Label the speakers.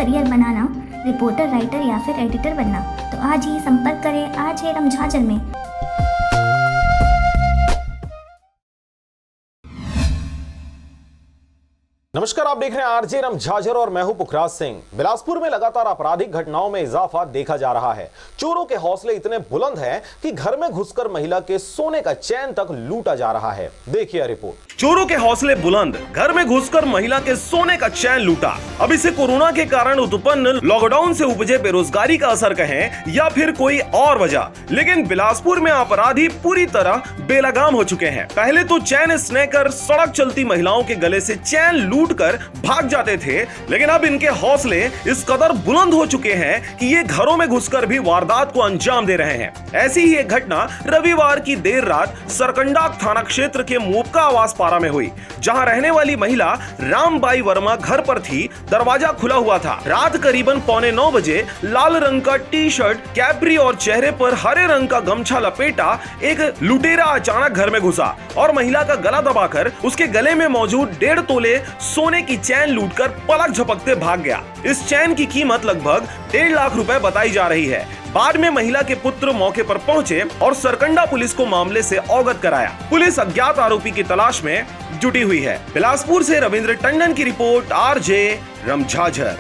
Speaker 1: Career बनाना, reporter, writer या फिर editor बनना, तो आज ही संपर्क करें RJ रम झाझर में।
Speaker 2: नमस्कार, आप देख रहे हैं RJ रम झाझर और मैं हूं पुखराज सिंह। बिलासपुर में लगातार आपराधिक घटनाओं में इजाफा देखा जा रहा है। चोरों के हौसले इतने बुलंद हैं कि घर में घुसकर महिला के सोने का चैन तक लूटा जा रहा है। देखिए रिपोर्ट। चोरों के हौसले बुलंद, घर में घुसकर महिला के सोने का चैन लूटा। अब इसे कोरोना के कारण उत्पन्न लॉकडाउन से उपजे बेरोजगारी का असर कहें या फिर कोई और वजह, लेकिन बिलासपुर में अपराधी पूरी तरह बेलगाम हो चुके हैं। पहले तो चैन स्नैकर सड़क चलती महिलाओं के गले से चैन लूटकर भाग जाते थे, लेकिन अब इनके हौसले इस कदर बुलंद हो चुके हैं कि ये घरों में घुसकर भी वारदात को अंजाम दे रहे हैं। ऐसी ही एक घटना रविवार की देर रात सरकंडा थाना क्षेत्र के मोपका आवास पारा में हुई, जहां रहने वाली महिला रामबाई वर्मा घर पर थी। दरवाजा खुला हुआ था। रात करीबन 8:45 बजे लाल रंग का टी शर्ट, कैप्री और चेहरे पर हरे रंग का गमछा लपेटा एक लुटेरा अचानक घर में घुसा और महिला का गला दबाकर उसके गले में मौजूद 1.5 तोले सोने की चैन लूटकर पलक झपकते भाग गया। इस चैन की कीमत लगभग 1.5 लाख रुपए बताई जा रही है। बाद में महिला के पुत्र मौके पर पहुंचे और सरकंडा पुलिस को मामले से अवगत कराया। पुलिस अज्ञात आरोपी की तलाश में जुटी हुई है। बिलासपुर से रविंद्र टंडन की रिपोर्ट, RJ रम झाझर।